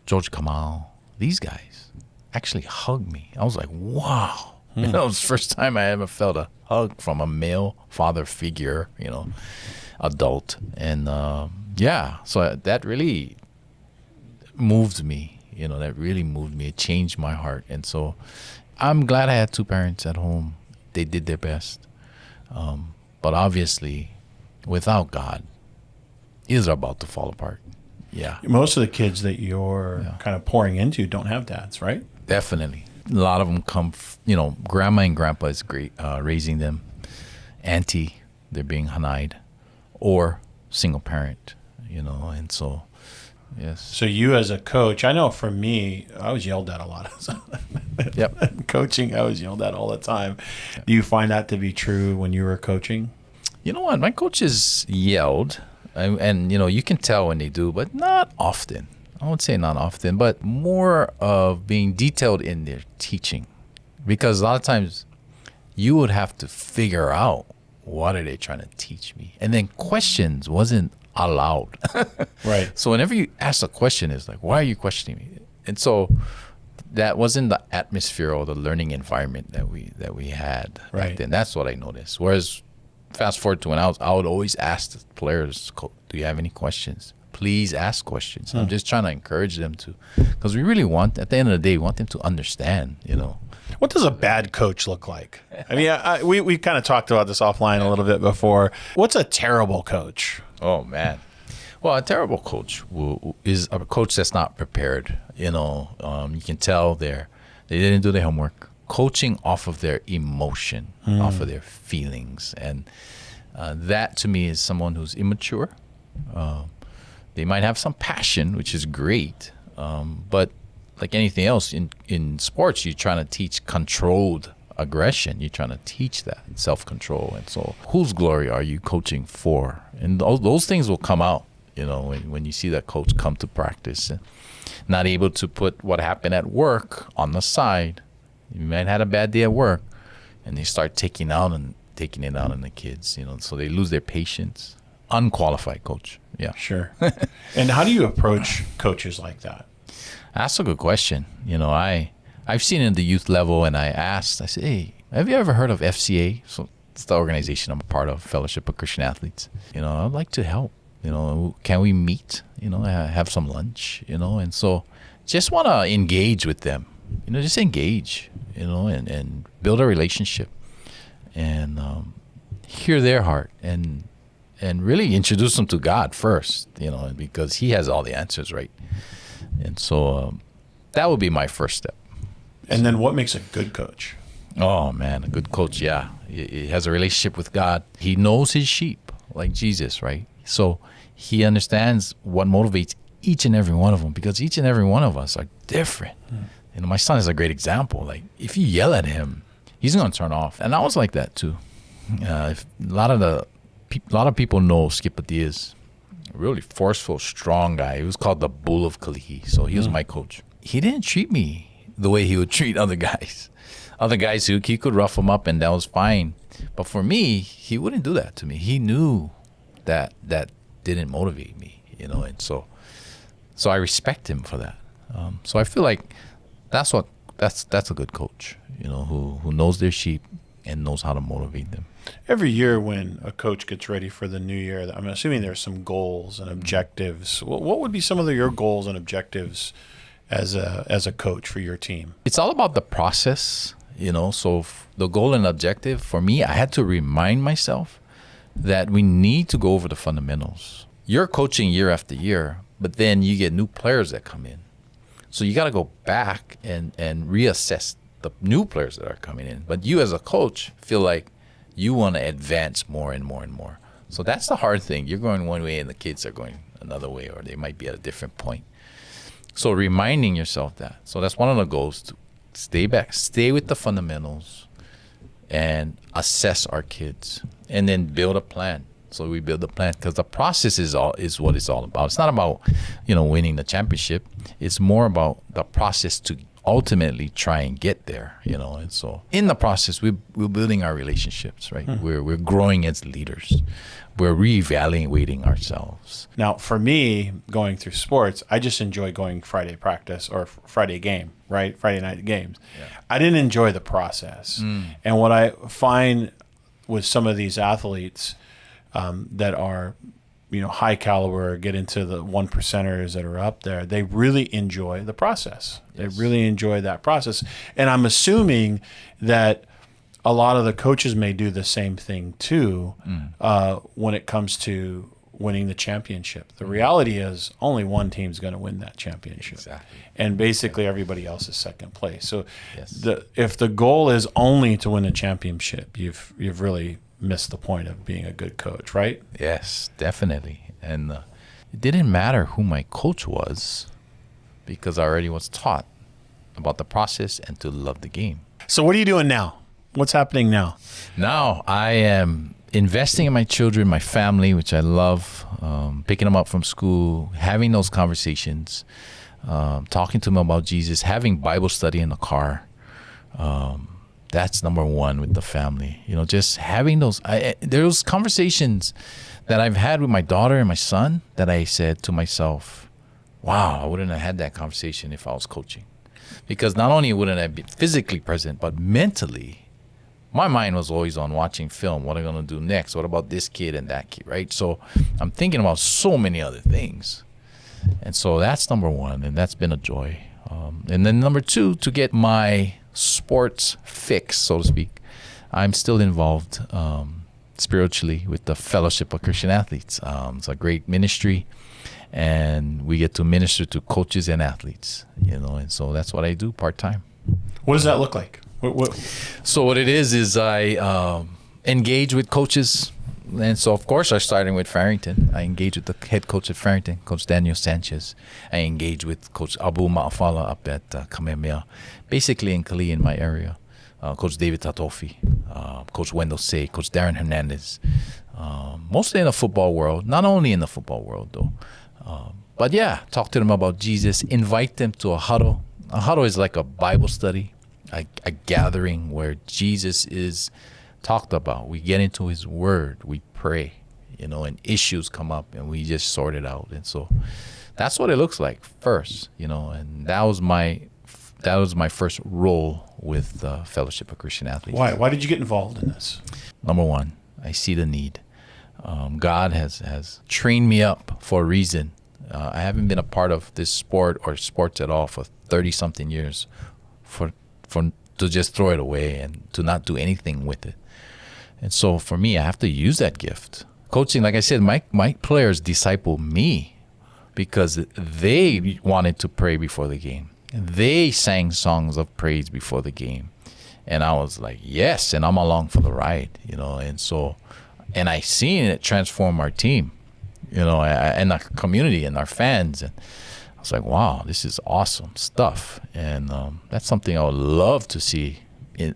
George Kamal, these guys actually hugged me. I was like, wow. You know, it was the first time I ever felt a hug from a male father figure, you know, adult. And yeah, so that really moved me, you know, that really moved me. It changed my heart. And so I'm glad I had 2 parents at home. They did their best. But obviously, without God, it is about to fall apart. Yeah. Most of the kids that you're kind of pouring into don't have dads, right? Definitely. A lot of them come, you know, grandma and grandpa is great, raising them. Auntie, they're being hanayed. Or single parent, you know, and so, yes. So you as a coach, I know for me, I was yelled at a lot. Yep. Coaching, I was yelled at all the time. Yep. Do you find that to be true when you were coaching? You know what? My coaches yelled, and you know, you can tell when they do, but not often. I would say not often, but more of being detailed in their teaching. Because a lot of times you would have to figure out, what are they trying to teach me? And then questions wasn't aloud. Right. So whenever you ask a question, it's like, why are you questioning me? And so that wasn't the atmosphere or the learning environment that we had Right. back then. That's what I noticed. Whereas fast forward to when I would always ask the players, do you have any questions? Please ask questions. I'm just trying to encourage them to, because we really want, at the end of the day, we want them to understand, you know. What does a bad coach look like? I mean, we kind of talked about this offline a little bit before. What's a terrible coach? Oh, man. Well, a terrible coach is a coach that's not prepared. You know, you can tell they didn't do their homework. Coaching off of their emotion, off of their feelings. And that, to me, is someone who's immature. They might have some passion, which is great. But like anything else in sports, you're trying to teach controlled aggression. You're trying to teach that self-control. And so whose glory are you coaching for? And those things will come out, you know, when you see that coach come to practice and not able to put what happened at work on the side. You might have had a bad day at work, and they start taking it out on the kids, you know, so they lose their patience. Unqualified coach. Yeah. Sure. And how do you approach coaches like that? That's a good question. You know, I've seen it at the youth level, and I said, hey, have you ever heard of FCA? So it's the organization I'm a part of, Fellowship of Christian Athletes. You know, I'd like to help. You know, can we meet? You know, have some lunch, you know? And so just want to engage with them. You know, just engage, you know, and build a relationship and hear their heart and really introduce them to God first, you know, because He has all the answers, right? And so that would be my first step. And then what makes a good coach? Oh, man, a good coach, yeah. He has a relationship with God. He knows his sheep, like Jesus, right? So he understands what motivates each and every one of them, because each and every one of us are different. You know, my son is a great example. Like, if you yell at him, he's going to turn off. And I was like that, too. A lot of people know Skip Diaz. Really forceful, strong guy. He was called the Bull of Kalihi. So he was my coach. He didn't treat me the way he would treat other guys. Other guys, he could rough them up, and that was fine. But for me, he wouldn't do that to me. He knew that didn't motivate me, you know. And so I respect him for that. So I feel like that's a good coach, you know, who knows their sheep and knows how to motivate them. Every year when a coach gets ready for the new year, I'm assuming there's some goals and objectives. What would be some of your goals and objectives as a coach for your team? It's all about the process, you know. So the goal and objective for me, I had to remind myself that we need to go over the fundamentals. You're coaching year after year, but then you get new players that come in. So you got to go back and reassess the new players that are coming in. But you as a coach feel like you want to advance more and more and more. So that's the hard thing. You're going one way and the kids are going another way, or they might be at a different point. So reminding yourself that. So that's one of the goals, to stay back, stay with the fundamentals and assess our kids, and then build a plan. So we build a plan, because the process is what it's all about. It's not about, you know, winning the championship. It's more about the process to ultimately try and get there, you know. And so in the process, we're building our relationships, right? We're growing as leaders. We're reevaluating ourselves. Now, for me, going through sports, I just enjoy going Friday practice or Friday game, right? Friday night games. Yeah. I didn't enjoy the process. And what I find with some of these athletes that are, you know, high caliber, get into the 1%ers that are up there, they really enjoy the process. Yes. They really enjoy that process. And I'm assuming that a lot of the coaches may do the same thing too when it comes to winning the championship. The reality is only one team's going to win that championship. Exactly. And basically everybody else is second place. So yes. If the goal is only to win a championship, you've really missed the point of being a good coach, right? Yes, definitely. And it didn't matter who my coach was, because I already was taught about the process and to love the game. So what are you doing now? What's happening now? Now I am investing in my children, my family, which I love, picking them up from school, having those conversations, talking to them about Jesus, having Bible study in the car. That's number one with the family. You know, just having those conversations that I've had with my daughter and my son that I said to myself, wow, I wouldn't have had that conversation if I was coaching. Because not only wouldn't I be physically present, but mentally, my mind was always on watching film. What am I going to do next? What about this kid and that kid, right? So I'm thinking about so many other things. And so that's number one, and that's been a joy. And then number two, to get my sports fix, so to speak, I'm still involved spiritually with the Fellowship of Christian Athletes. It's a great ministry, and we get to minister to coaches and athletes, and so that's what I do part-time. What does that look like? So what it is I engage with coaches. And so, of course, I started with Farrington. I engage with the head coach at Farrington, Coach Daniel Sanchez. I engage with Coach Abu Ma'afala up at Kamehameha, basically in Kali in my area. Coach David Tatofi, Coach Wendell Say, Coach Darren Hernandez. Mostly in the football world, not only in the football world, though. But yeah, talk to them about Jesus, invite them to a huddle. A huddle is like a Bible study, a gathering where Jesus is talked about. We get into his word, we pray, and issues come up and we just sort it out. And so that's what it looks like first, and that was my first role with the Fellowship of Christian Athletes. Why did you get involved in this? Number one, I see the need. God has trained me up for a reason. I haven't been a part of this sport or sports at all for 30 something years to just throw it away and to not do anything with it. And so for me, I have to use that gift. Coaching, like I said, my players disciple me because they wanted to pray before the game. They sang songs of praise before the game. And I was like, yes, and I'm along for the ride, and so, and I seen it transform our team, and our community and our fans. And I was like, wow, this is awesome stuff. And that's something I would love to see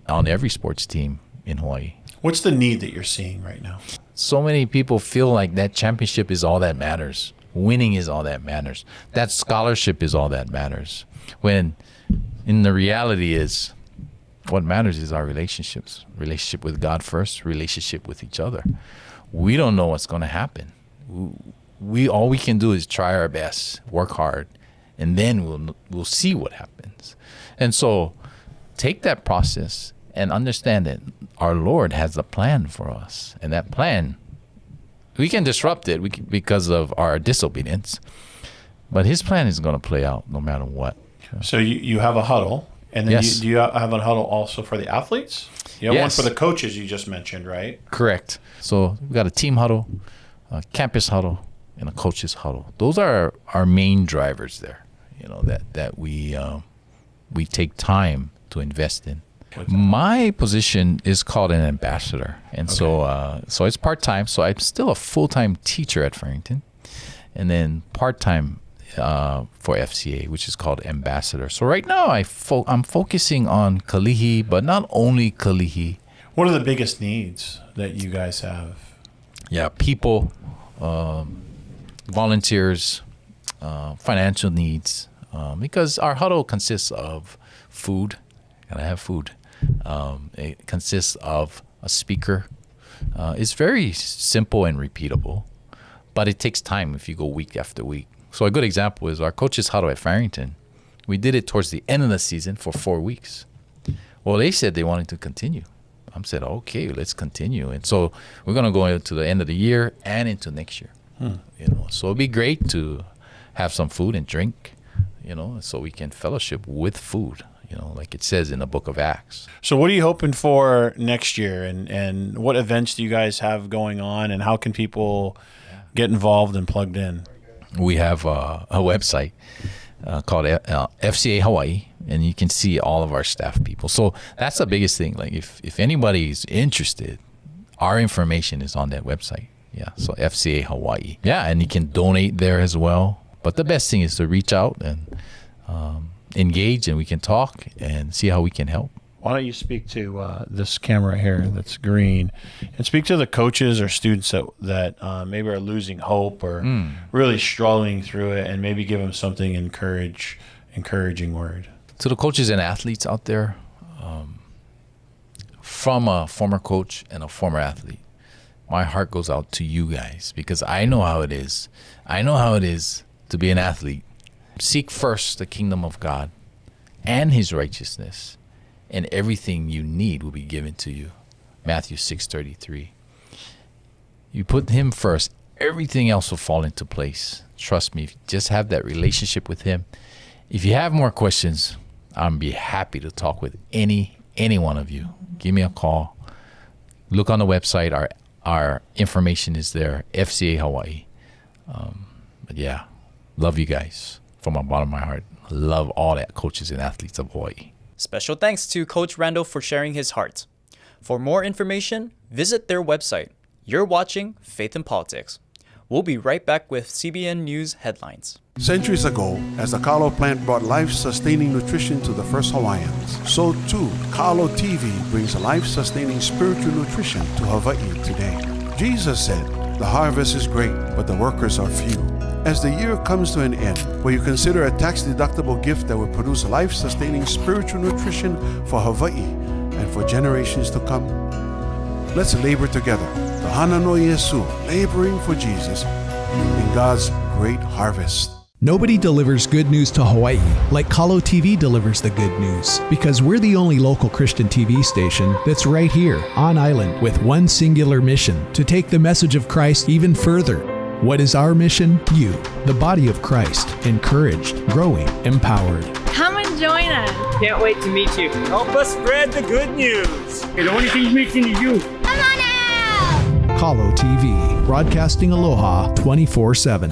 on every sports team in Hawaii. What's the need that you're seeing right now? So many people feel like that championship is all that matters. Winning is all that matters. That scholarship is all that matters. When in the reality is, what matters is our relationships. Relationship with God first, relationship with each other. We don't know what's going to happen. All we can do is try our best, work hard, and then we'll see what happens. And so take that process and understand that our Lord has a plan for us. And that plan, we can disrupt it because of our disobedience, but his plan is going to play out no matter what. So you have a huddle, and then Yes. do you have a huddle also for the athletes? You have Yes. one for the coaches you just mentioned, right? Correct. So we've got a team huddle, a campus huddle, and a coaches huddle. Those are our main drivers there, that we take time to invest in. My position is called an ambassador, and so it's part-time. So I'm still a full-time teacher at Farrington, and then part-time for FCA, which is called ambassador. So right now I'm focusing on Kalihi, but not only Kalihi. What are the biggest needs that you guys have? Yeah, people, volunteers, financial needs, because our huddle consists of food. Gotta have food. It consists of a speaker. It's very simple and repeatable, but it takes time if you go week after week. So a good example is our coaches huddle at Farrington. We did it towards the end of the season for 4 weeks. Well, they said they wanted to continue. I said, okay, let's continue. And so we're going to go into the end of the year and into next year. So it'd be great to have some food and drink, so we can fellowship with food, like it says in the book of Acts. So what are you hoping for next year, and what events do you guys have going on, and how can people get involved and plugged in? We have a website called FCA Hawaii, and you can see all of our staff people. So that's the biggest thing. Like if anybody's interested, our information is on that website. Yeah, so FCA Hawaii. Yeah, and you can donate there as well. But the best thing is to reach out and engage, and we can talk and see how we can help. Why don't you speak to this camera here that's green, and speak to the coaches or students that maybe are losing hope or really struggling through it, and maybe give them something encouraging word. To the coaches and athletes out there, from a former coach and a former athlete, my heart goes out to you guys because I know how it is. I know how it is to be an athlete. Seek first the kingdom of God and his righteousness, and everything you need will be given to you. Matthew 6:33. You put him first, everything else will fall into place. Trust me, if you just have that relationship with him. If you have more questions, I'll be happy to talk with any one of you. Give me a call. Look on the website. Our information is there, FCA Hawaii. But yeah, love you guys from the bottom of my heart. Love all the coaches and athletes of Hawaii. Special thanks to Coach Randall for sharing his heart. For more information, visit their website. You're watching Faith in Politics. We'll be right back with CBN News headlines. Centuries ago, as the kalo plant brought life-sustaining nutrition to the first Hawaiians, so too Kalo TV brings life-sustaining spiritual nutrition to Hawaii today. Jesus said, "The harvest is great, but the workers are few." As the year comes to an end, will you consider a tax-deductible gift that will produce life-sustaining spiritual nutrition for Hawaii and for generations to come? Let's labor together. The Hana no Yesu, laboring for Jesus in God's great harvest. Nobody delivers good news to Hawaii like Kalo TV delivers the good news, because we're the only local Christian TV station that's right here on island with one singular mission: to take the message of Christ even further. What is our mission? You, the body of Christ, encouraged, growing, empowered. Come and join us. Can't wait to meet you. Help us spread the good news. It only thing making you. Come on out! Kalo TV, broadcasting aloha 24/7.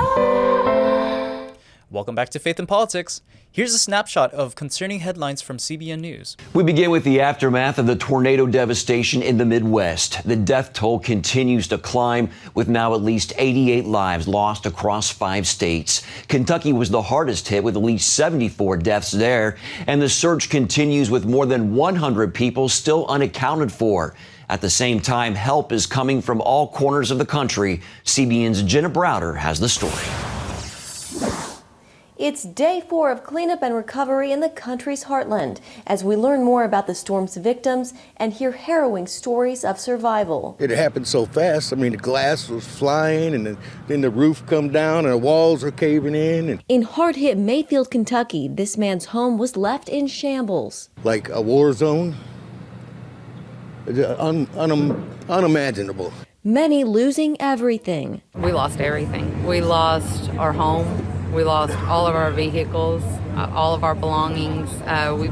Welcome back to Faith in Politics. Here's a snapshot of concerning headlines from CBN News. We begin with the aftermath of the tornado devastation in the Midwest. The death toll continues to climb, with now at least 88 lives lost across 5 states. Kentucky was the hardest hit, with at least 74 deaths there, and the search continues with more than 100 people still unaccounted for. At the same time, help is coming from all corners of the country. CBN's Jenna Browder has the story. It's day 4 of cleanup and recovery in the country's heartland as we learn more about the storm's victims and hear harrowing stories of survival. It happened so fast. I mean, the glass was flying and then the roof come down and the walls are caving in. In hard-hit Mayfield, Kentucky, this man's home was left in shambles. Like a war zone. Unimaginable. Many losing everything. We lost everything. We lost our home. We lost all of our vehicles, all of our belongings. We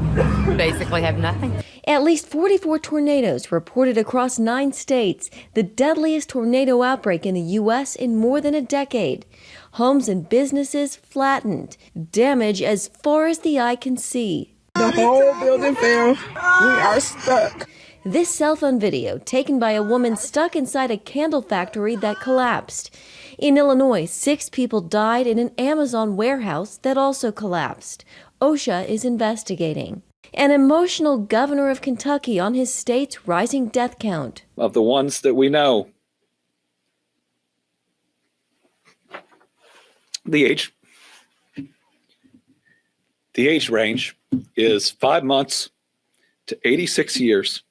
basically have nothing. At least 44 tornadoes reported across 9 states, the deadliest tornado outbreak in the U.S. in more than a decade. Homes and businesses flattened, damage as far as the eye can see. The whole building fell. We are stuck. This cell phone video taken by a woman stuck inside a candle factory that collapsed. In Illinois, 6 people died in an Amazon warehouse that also collapsed. OSHA is investigating. An emotional governor of Kentucky on his state's rising death count. Of the ones that we know, the age range is 5 months to 86 years,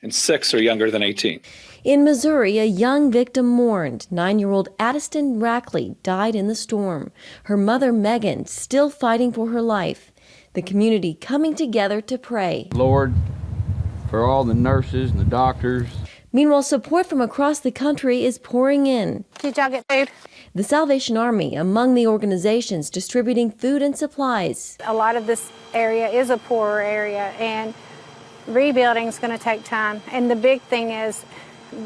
and 6 are younger than 18. In Missouri, a young victim mourned. 9-year-old Addiston Rackley died in the storm. Her mother, Megan, still fighting for her life. The community coming together to pray. Lord, for all the nurses and the doctors. Meanwhile, support from across the country is pouring in. Did y'all get food? The Salvation Army among the organizations distributing food and supplies. A lot of this area is a poorer area, and rebuilding is going to take time. And the big thing is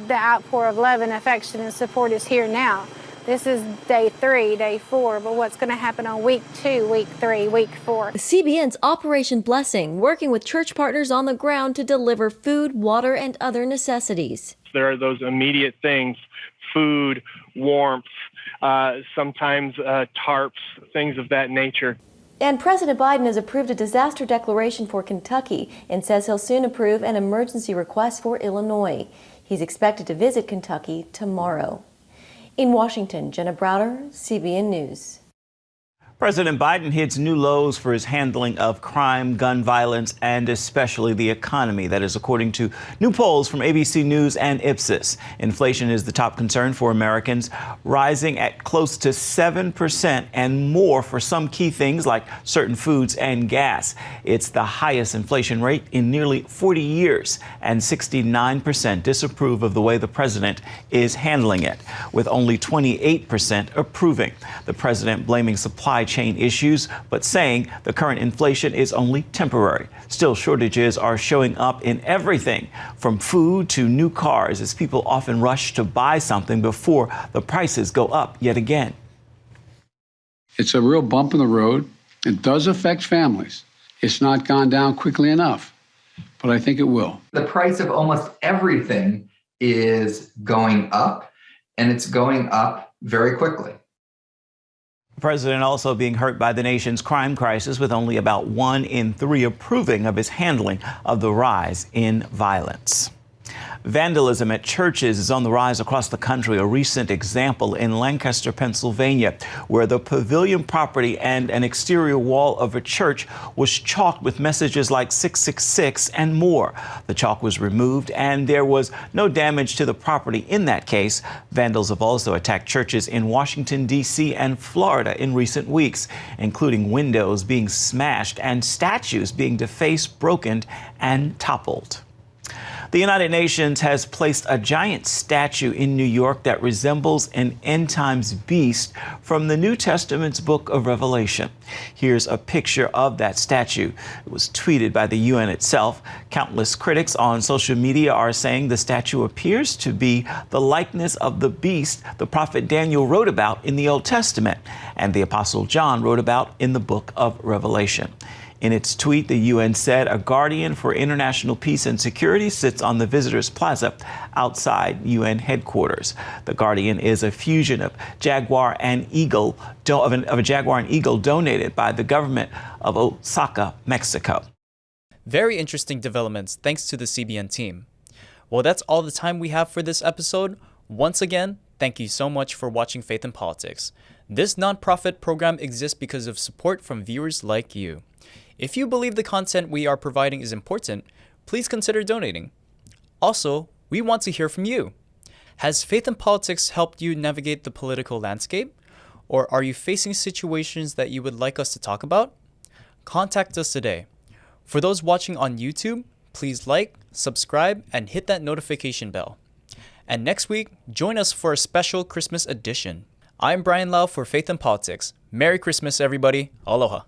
the outpour of love and affection and support is here now. This is day 3, day 4, but what's going to happen on week 2, week 3, week 4? CBN's Operation Blessing, working with church partners on the ground to deliver food, water, and other necessities. There are those immediate things: food, warmth, sometimes tarps, things of that nature. And President Biden has approved a disaster declaration for Kentucky and says he'll soon approve an emergency request for Illinois. He's expected to visit Kentucky tomorrow. In Washington, Jenna Browder, CBN News. President Biden hits new lows for his handling of crime, gun violence, and especially the economy. That is according to new polls from ABC News and Ipsos. Inflation is the top concern for Americans, rising at close to 7% and more for some key things like certain foods and gas. It's the highest inflation rate in nearly 40 years, and 69% disapprove of the way the president is handling it, with only 28% approving. The president blaming supply chain issues, but saying the current inflation is only temporary. Still, shortages are showing up in everything from food to new cars, as people often rush to buy something before the prices go up yet again. It's a real bump in the road. It does affect families. It's not gone down quickly enough, but I think it will. The price of almost everything is going up, and it's going up very quickly. The president also being hurt by the nation's crime crisis, with only about 1 in 3 approving of his handling of the rise in violence. Vandalism at churches is on the rise across the country. A recent example in Lancaster, Pennsylvania, where the pavilion property and an exterior wall of a church was chalked with messages like 666 and more. The chalk was removed and there was no damage to the property in that case. Vandals have also attacked churches in Washington, D.C. and Florida in recent weeks, including windows being smashed and statues being defaced, broken, and toppled. The United Nations has placed a giant statue in New York that resembles an end times beast from the New Testament's book of Revelation. Here's a picture of that statue. It was tweeted by the UN itself. Countless critics on social media are saying the statue appears to be the likeness of the beast the prophet Daniel wrote about in the Old Testament and the Apostle John wrote about in the book of Revelation. In its tweet, the UN said a guardian for international peace and security sits on the visitors' plaza outside UN headquarters. The guardian is a fusion of jaguar and eagle, of a jaguar and eagle donated by the government of Osaka, Mexico. Very interesting developments thanks to the CBN team. Well, that's all the time we have for this episode. Once again, thank you so much for watching Faith in Politics. This nonprofit program exists because of support from viewers like you. If you believe the content we are providing is important, please consider donating. Also, we want to hear from you. Has Faith in Politics helped you navigate the political landscape? Or are you facing situations that you would like us to talk about? Contact us today. For those watching on YouTube, please like, subscribe, and hit that notification bell. And next week, join us for a special Christmas edition. I'm Brian Lau for Faith in Politics. Merry Christmas, everybody. Aloha.